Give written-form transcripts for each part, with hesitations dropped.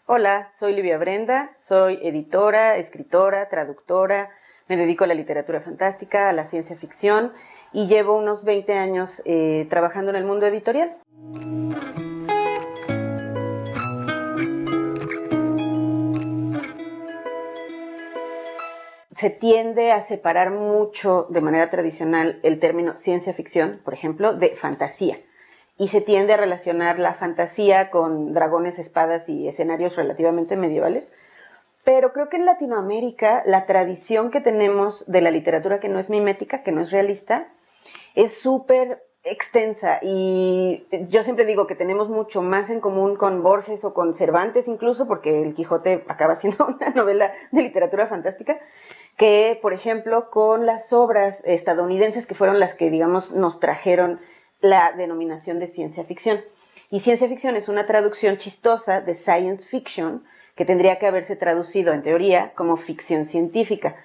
Hola, soy Livia Brenda, soy editora, escritora, traductora, me dedico a la literatura fantástica, a la ciencia ficción y llevo unos 20 años trabajando en el mundo editorial. Se tiende a separar mucho de manera tradicional el término ciencia ficción, por ejemplo, de fantasía. Y se tiende a relacionar la fantasía con dragones, espadas y escenarios relativamente medievales. Pero creo que en Latinoamérica la tradición que tenemos de la literatura que no es mimética, que no es realista, es súper extensa y yo siempre digo que tenemos mucho más en común con Borges o con Cervantes incluso, porque el Quijote acaba siendo una novela de literatura fantástica, que por ejemplo con las obras estadounidenses que fueron las que digamos nos trajeron la denominación de ciencia ficción. Y ciencia ficción es una traducción chistosa de science fiction que tendría que haberse traducido en teoría como ficción científica.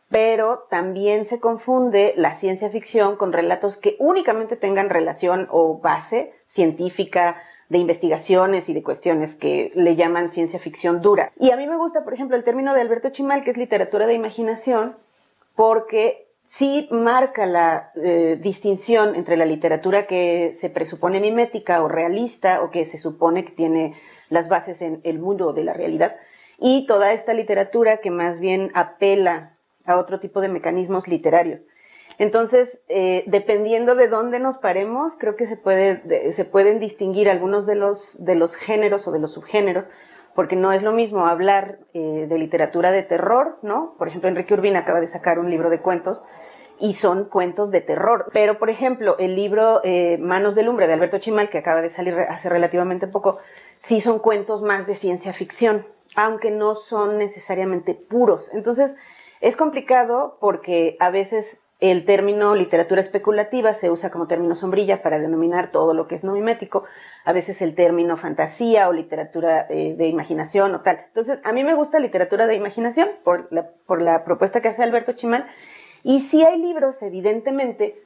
Pero también se confunde la ciencia ficción con relatos que únicamente tengan relación o base científica, de investigaciones y de cuestiones que le llaman ciencia ficción dura. Y a mí me gusta, por ejemplo, el término de Alberto Chimal, que es literatura de imaginación, porque sí marca la distinción entre la literatura que se presupone mimética o realista o que se supone que tiene las bases en el mundo de la realidad y toda esta literatura que más bien apela a otro tipo de mecanismos literarios. Entonces, dependiendo de dónde nos paremos, creo que se pueden distinguir algunos de los géneros o de los subgéneros, porque no es lo mismo hablar de literatura de terror, ¿no? Por ejemplo, Enrique Urbina acaba de sacar un libro de cuentos y son cuentos de terror. Pero, por ejemplo, el libro Manos de Lumbre de Alberto Chimal, que acaba de salir hace relativamente poco, sí son cuentos más de ciencia ficción, aunque no son necesariamente puros. Entonces, es complicado porque a veces el término literatura especulativa se usa como término sombrilla para denominar todo lo que es no mimético. A veces el término fantasía o literatura de imaginación o tal. Entonces, a mí me gusta literatura de imaginación por la propuesta que hace Alberto Chimal. Y sí hay libros, evidentemente,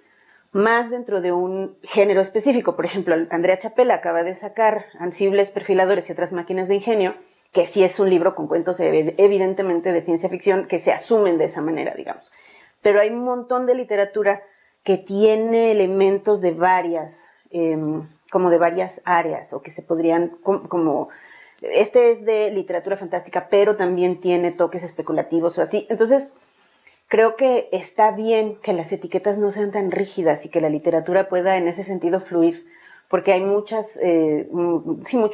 más dentro de un género específico. Por ejemplo, Andrea Chapela acaba de sacar Ansibles, Perfiladores y otras máquinas de ingenio, que sí es un libro con cuentos evidentemente de ciencia ficción que se asumen de esa manera, digamos. Pero hay un montón de literatura que tiene elementos de varias, como de varias áreas, o que se podrían, como, este es de literatura fantástica, pero también tiene toques especulativos o así. Entonces, creo que está bien que las etiquetas no sean tan rígidas y que la literatura pueda en ese sentido fluir, porque hay mucho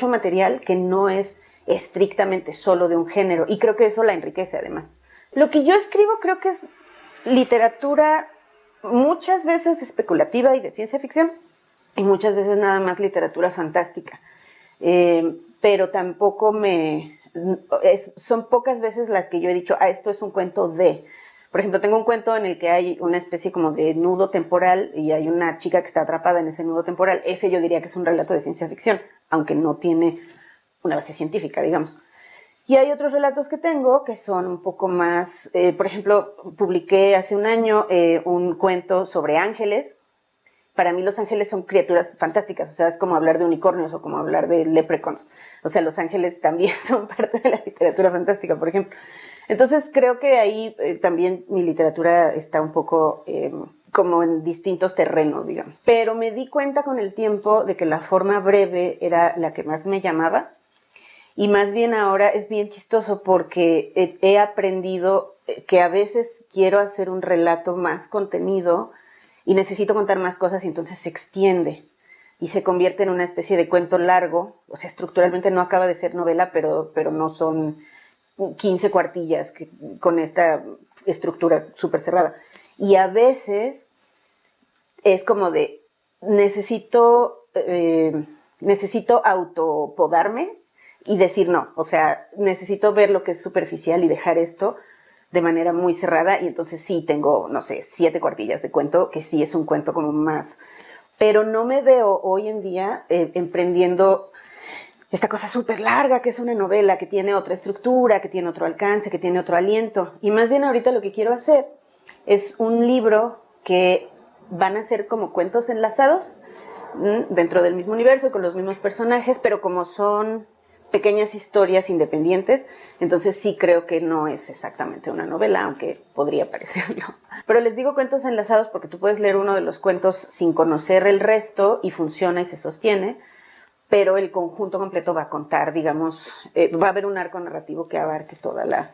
material que no es estrictamente solo de un género, y creo que eso la enriquece además. Lo que yo escribo creo que es literatura muchas veces especulativa y de ciencia ficción, y muchas veces nada más literatura fantástica. Pero tampoco son pocas veces las que yo he dicho, esto es un cuento de... Por ejemplo, tengo un cuento en el que hay una especie como de nudo temporal y hay una chica que está atrapada en ese nudo temporal. Ese yo diría que es un relato de ciencia ficción, aunque no tiene una base científica, digamos. Y hay otros relatos que tengo que son un poco más... por ejemplo, publiqué hace un año un cuento sobre ángeles. Para mí los ángeles son criaturas fantásticas, o sea, es como hablar de unicornios o como hablar de leprechauns. O sea, los ángeles también son parte de la literatura fantástica, por ejemplo. Entonces creo que ahí también mi literatura está un poco como en distintos terrenos, digamos. Pero me di cuenta con el tiempo de que la forma breve era la que más me llamaba. Y más bien ahora es bien chistoso porque he aprendido que a veces quiero hacer un relato más contenido y necesito contar más cosas y entonces se extiende y se convierte en una especie de cuento largo. O sea, estructuralmente no acaba de ser novela, pero no son 15 cuartillas con esta estructura súper cerrada. Y a veces es como de necesito autopodarme y decir no, o sea, necesito ver lo que es superficial y dejar esto de manera muy cerrada, y entonces sí tengo, no sé, 7 cuartillas de cuento, que sí es un cuento como más, pero no me veo hoy en día emprendiendo esta cosa súper larga que es una novela, que tiene otra estructura, que tiene otro alcance, que tiene otro aliento, y más bien ahorita lo que quiero hacer es un libro que van a ser como cuentos enlazados dentro del mismo universo, con los mismos personajes, pero como son pequeñas historias independientes, entonces sí creo que no es exactamente una novela, aunque podría parecerlo. Pero les digo cuentos enlazados porque tú puedes leer uno de los cuentos sin conocer el resto y funciona y se sostiene, pero el conjunto completo va a contar, digamos, va a haber un arco narrativo que abarque toda la,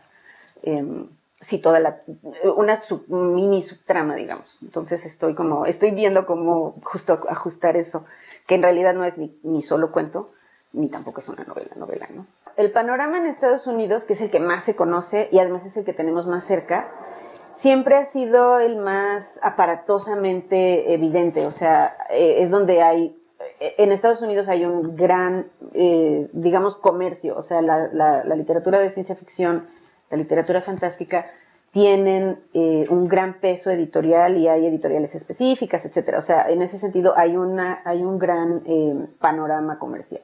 una mini subtrama, digamos. Entonces estoy viendo cómo justo ajustar eso, que en realidad no es ni solo cuento, ni tampoco es una novela, ¿no? El panorama en Estados Unidos, que es el que más se conoce y además es el que tenemos más cerca, siempre ha sido el más aparatosamente evidente, o sea, es donde en Estados Unidos hay un gran, digamos, comercio, o sea, la literatura de ciencia ficción, la literatura fantástica, tienen un gran peso editorial y hay editoriales específicas, etcétera. O sea, en ese sentido hay un gran panorama comercial.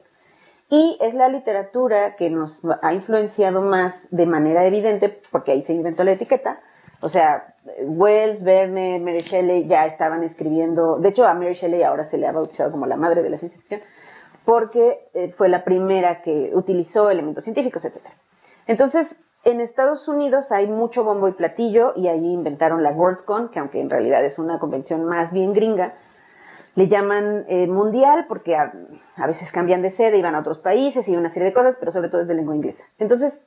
Y es la literatura que nos ha influenciado más de manera evidente, porque ahí se inventó la etiqueta. O sea, Wells, Verne, Mary Shelley ya estaban escribiendo. De hecho, a Mary Shelley ahora se le ha bautizado como la madre de la ciencia ficción, porque fue la primera que utilizó elementos científicos, etcétera. Entonces, en Estados Unidos hay mucho bombo y platillo, y ahí inventaron la Worldcon, que aunque en realidad es una convención más bien gringa, le llaman mundial porque a veces cambian de sede y van a otros países y una serie de cosas, pero sobre todo es de lengua inglesa. Entonces,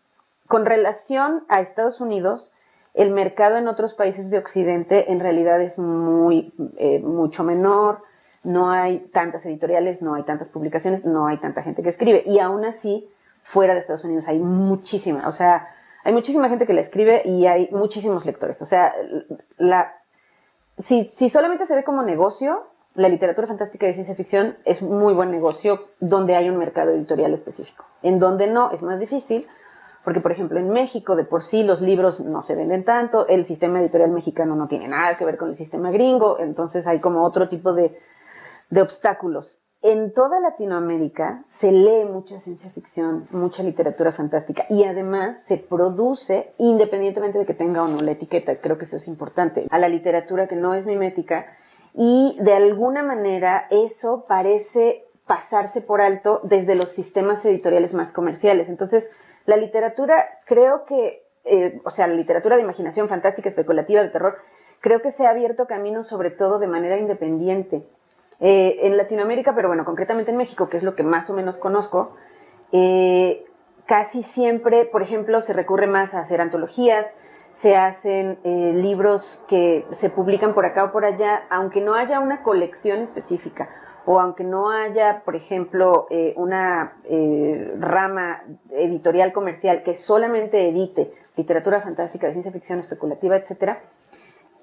con relación a Estados Unidos, el mercado en otros países de Occidente en realidad es mucho menor, no hay tantas editoriales, no hay tantas publicaciones, no hay tanta gente que escribe, y aún así, fuera de Estados Unidos hay muchísima, o sea, hay muchísima gente que la escribe y hay muchísimos lectores. O sea, si solamente se ve como negocio, la literatura fantástica de ciencia ficción es muy buen negocio donde hay un mercado editorial específico. En donde no, es más difícil, porque por ejemplo en México de por sí los libros no se venden tanto, el sistema editorial mexicano no tiene nada que ver con el sistema gringo, entonces hay como otro tipo de obstáculos. En toda Latinoamérica se lee mucha ciencia ficción, mucha literatura fantástica, y además se produce independientemente de que tenga o no la etiqueta. Creo que eso es importante. A la literatura que no es mimética, y de alguna manera eso parece pasarse por alto desde los sistemas editoriales más comerciales. Entonces, la literatura, creo que, o sea, la literatura de imaginación fantástica, especulativa, de terror, creo que se ha abierto camino sobre todo de manera independiente. En Latinoamérica, pero bueno, concretamente en México, que es lo que más o menos conozco, casi siempre, por ejemplo, se recurre más a hacer antologías, se hacen libros que se publican por acá o por allá, aunque no haya una colección específica, o aunque no haya, por ejemplo, una rama editorial comercial que solamente edite literatura fantástica, de ciencia ficción, especulativa, etcétera,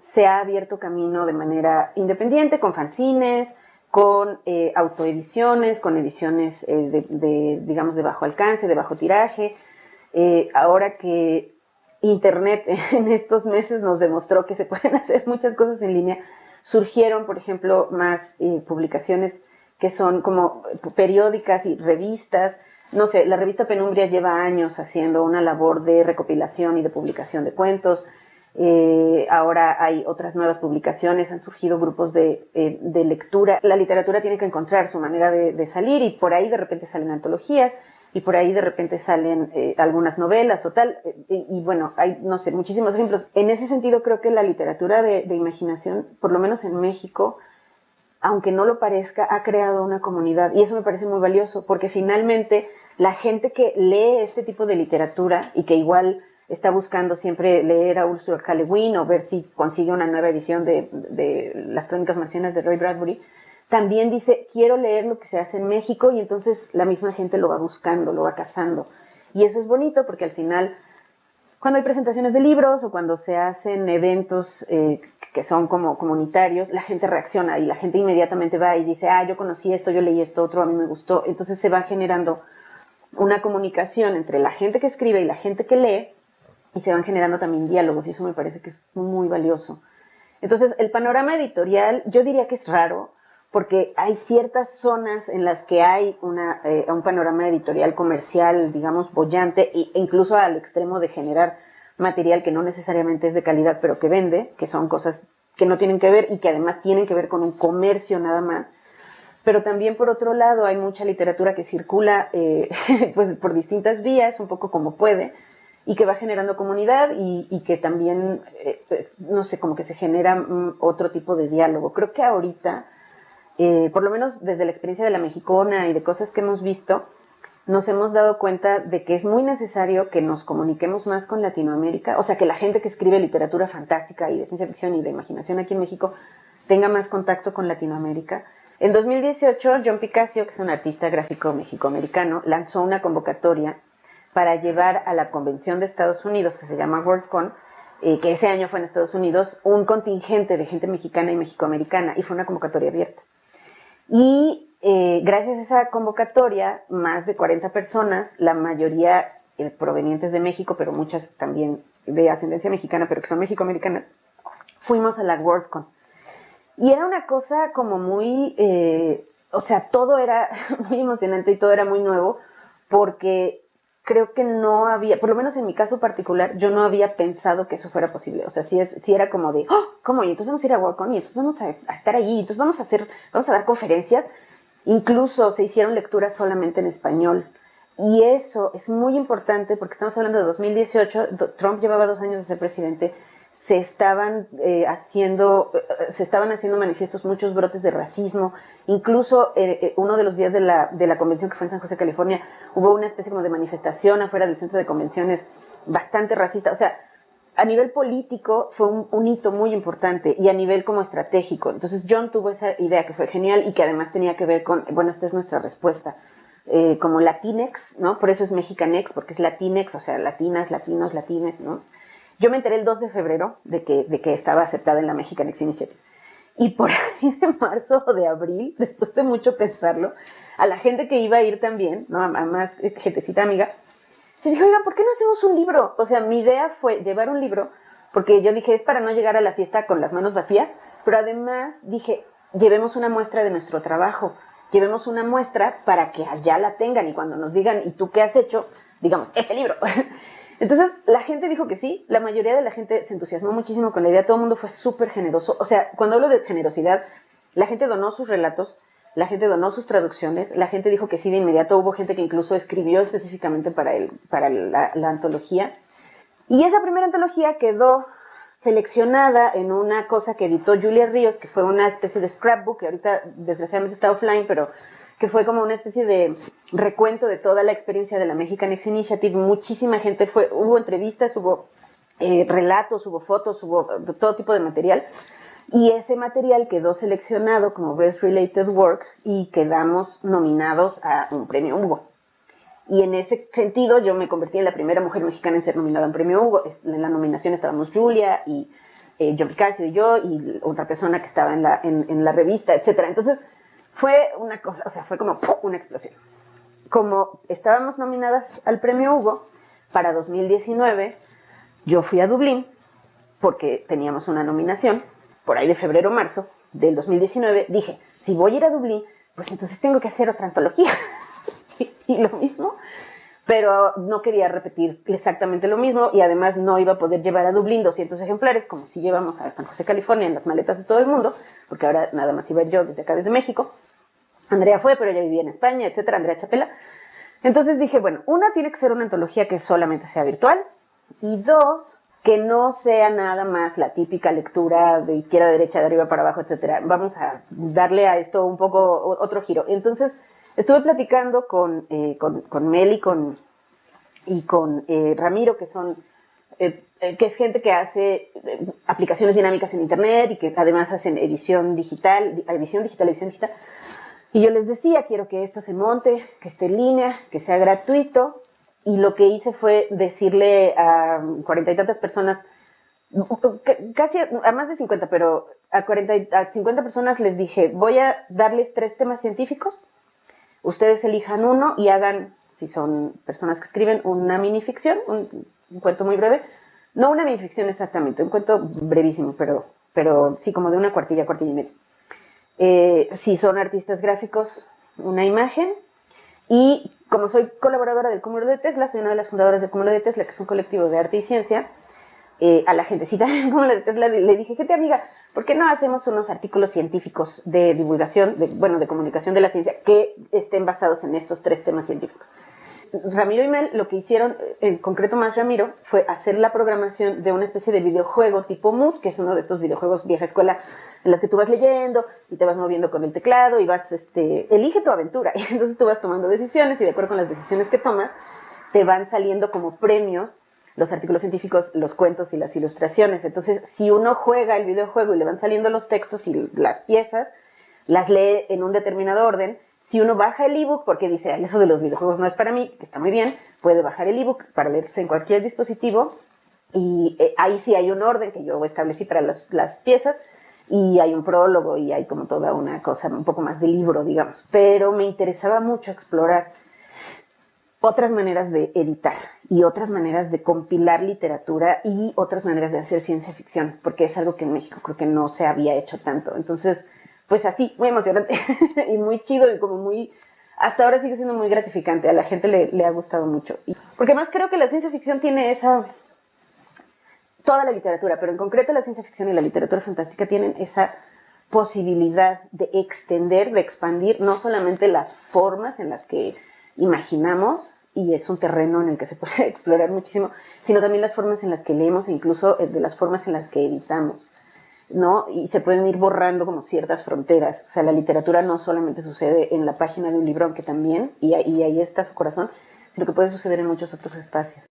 se ha abierto camino de manera independiente, con fanzines, con autoediciones, con ediciones digamos, de bajo alcance, de bajo tiraje. Ahora que Internet en estos meses nos demostró que se pueden hacer muchas cosas en línea, surgieron, por ejemplo, más publicaciones que son como periódicas y revistas. No sé, la revista Penumbria lleva años haciendo una labor de recopilación y de publicación de cuentos. Ahora hay otras nuevas publicaciones, han surgido grupos de lectura. La literatura tiene que encontrar su manera de salir, y por ahí de repente salen antologías, y por ahí de repente salen algunas novelas o tal, y bueno, hay, no sé, muchísimos ejemplos. En ese sentido creo que la literatura de imaginación, por lo menos en México, aunque no lo parezca, ha creado una comunidad, y eso me parece muy valioso, porque finalmente la gente que lee este tipo de literatura y que igual está buscando siempre leer a Ursula K. Le Guin o ver si consigue una nueva edición de Las Crónicas Marcianas de Ray Bradbury, también dice, quiero leer lo que se hace en México, y entonces la misma gente lo va buscando, lo va cazando. Y eso es bonito porque al final, cuando hay presentaciones de libros o cuando se hacen eventos que son como comunitarios, la gente reacciona y la gente inmediatamente va y dice, yo conocí esto, yo leí esto otro, a mí me gustó. Entonces se va generando una comunicación entre la gente que escribe y la gente que lee, y se van generando también diálogos, y eso me parece que es muy valioso. Entonces, el panorama editorial, yo diría que es raro, porque hay ciertas zonas en las que hay un panorama editorial comercial, digamos, boyante, e incluso al extremo de generar material que no necesariamente es de calidad, pero que vende, que son cosas que no tienen que ver y que además tienen que ver con un comercio nada más. pero también por otro lado hay mucha literatura que circula pues por distintas vías, un poco como puede, y que va generando comunidad y que también, no sé, como que se genera otro tipo de diálogo. Creo que ahorita, por lo menos desde la experiencia de la Mexicona y de cosas que hemos visto, nos hemos dado cuenta de que es muy necesario que nos comuniquemos más con Latinoamérica, o sea, que la gente que escribe literatura fantástica y de ciencia ficción y de imaginación aquí en México tenga más contacto con Latinoamérica. En 2018, John Picacio, que es un artista gráfico mexicoamericano, lanzó una convocatoria para llevar a la convención de Estados Unidos, que se llama Worldcon, que ese año fue en Estados Unidos, un contingente de gente mexicana y mexicoamericana, y fue una convocatoria abierta. Y gracias a esa convocatoria, más de 40 personas, la mayoría provenientes de México, pero muchas también de ascendencia mexicana, pero que son mexicoamericanas, fuimos a la Worldcon. Y era una cosa como muy, o sea, todo era muy emocionante y todo era muy nuevo, porque creo que no había, por lo menos en mi caso particular, yo no había pensado que eso fuera posible. O sea, sí era como de, oh, ¿cómo? Y entonces vamos a ir a Worldcon, y entonces vamos a estar allí, y entonces vamos a dar conferencias. Incluso se hicieron lecturas solamente en español. Y eso es muy importante porque estamos hablando de 2018, Trump llevaba 2 años de ser presidente, se estaban haciendo manifiestos muchos brotes de racismo. Incluso uno de los días de la convención, que fue en San José, California, hubo una especie como de manifestación afuera del centro de convenciones bastante racista. O sea, a nivel político fue un hito muy importante, y a nivel como estratégico. Entonces John tuvo esa idea que fue genial y que además tenía que ver con, bueno, esta es nuestra respuesta, como Latinex, ¿no? Por eso es Mexicanex, porque es Latinex, o sea, latinas, latinos, latines, ¿no? Yo me enteré el 2 de febrero de que estaba aceptada en la Mexicanex Initiative. Y por ahí de marzo o de abril, después de mucho pensarlo, a la gente que iba a ir también, ¿no? A más gentecita amiga, les dije, oiga, ¿por qué no hacemos un libro? O sea, mi idea fue llevar un libro, porque yo dije, es para no llegar a la fiesta con las manos vacías, pero además dije, llevemos una muestra de nuestro trabajo, llevemos una muestra para que allá la tengan, y cuando nos digan, ¿y tú qué has hecho? Digamos, este libro. Entonces, la gente dijo que sí, la mayoría de la gente se entusiasmó muchísimo con la idea, todo el mundo fue súper generoso. O sea, cuando hablo de generosidad, la gente donó sus relatos, la gente donó sus traducciones, la gente dijo que sí de inmediato, hubo gente que incluso escribió específicamente para la antología. Y esa primera antología quedó seleccionada en una cosa que editó Julia Ríos, que fue una especie de scrapbook, que ahorita desgraciadamente está offline, pero que fue como una especie de recuento de toda la experiencia de la Mexicanex Initiative. Muchísima gente fue, hubo entrevistas, hubo relatos, hubo fotos, hubo todo tipo de material. Y ese material quedó seleccionado como Best Related Work y quedamos nominados a un premio Hugo. Y en ese sentido yo me convertí en la primera mujer mexicana en ser nominada a un premio Hugo. En la nominación estábamos Julia y John Picacio y yo y otra persona que estaba en la revista, etcétera. Entonces fue una cosa, o sea, fue como una explosión. Como estábamos nominadas al premio Hugo para 2019, yo fui a Dublín porque teníamos una nominación por ahí de febrero o marzo del 2019. Dije, si voy a ir a Dublín, pues entonces tengo que hacer otra antología. Y lo mismo, pero no quería repetir exactamente lo mismo, y además no iba a poder llevar a Dublín 200 ejemplares, como si llevamos a San José, California, en las maletas de todo el mundo, porque ahora nada más iba yo desde acá, desde México. Andrea fue, pero ella vivía en España, etcétera, Andrea Chapela. Entonces dije, bueno, una, tiene que ser una antología que solamente sea virtual, y 2, que no sea nada más la típica lectura de izquierda a derecha, de arriba para abajo, etcétera. Vamos a darle a esto un poco otro giro. Entonces estuve platicando con Mel y con Ramiro, que son que es gente que hace aplicaciones dinámicas en internet y que además hacen edición digital. Y yo les decía, quiero que esto se monte, que esté en línea, que sea gratuito. Y lo que hice fue decirle a 40 y tantas personas, casi a más de 50, pero a 50 personas les dije, voy a darles 3 temas científicos. Ustedes elijan uno y hagan, si son personas que escriben, una minificción, un cuento muy breve. No una minificción exactamente, un cuento brevísimo, pero sí como de una cuartilla y media. Si son artistas gráficos, una imagen. Y como soy colaboradora del Cúmulo de Tesla, soy una de las fundadoras del Cúmulo de Tesla, que es un colectivo de arte y ciencia, a la gentecita como la de Tesla, le dije, gente amiga, ¿por qué no hacemos unos artículos científicos de divulgación, de comunicación de la ciencia, que estén basados en estos 3 temas científicos? Ramiro y Mel lo que hicieron, en concreto más Ramiro, fue hacer la programación de una especie de videojuego tipo MUS, que es uno de estos videojuegos vieja escuela en las que tú vas leyendo y te vas moviendo con el teclado y vas, elige tu aventura. Y entonces tú vas tomando decisiones y de acuerdo con las decisiones que tomas, te van saliendo como premios los artículos científicos, los cuentos y las ilustraciones. Entonces, si uno juega el videojuego y le van saliendo los textos y las piezas, las lee en un determinado orden. Si uno baja el ebook, porque dice, eso de los videojuegos no es para mí, que está muy bien, puede bajar el ebook para leerse en cualquier dispositivo. Y ahí sí hay un orden que yo establecí para las piezas. Y hay un prólogo y hay como toda una cosa un poco más de libro, digamos. Pero me interesaba mucho explorar otras maneras de editar y otras maneras de compilar literatura y otras maneras de hacer ciencia ficción, porque es algo que en México creo que no se había hecho tanto. Entonces, pues así, muy emocionante y muy chido y como muy... Hasta ahora sigue siendo muy gratificante, a la gente le ha gustado mucho. Porque además creo que la ciencia ficción tiene esa... Toda la literatura, pero en concreto la ciencia ficción y la literatura fantástica tienen esa posibilidad de extender, de expandir no solamente las formas en las que imaginamos, y es un terreno en el que se puede explorar muchísimo, sino también las formas en las que leemos e incluso de las formas en las que editamos, ¿no? Y se pueden ir borrando como ciertas fronteras. O sea, la literatura no solamente sucede en la página de un libro, aunque también, y ahí está su corazón, sino que puede suceder en muchos otros espacios.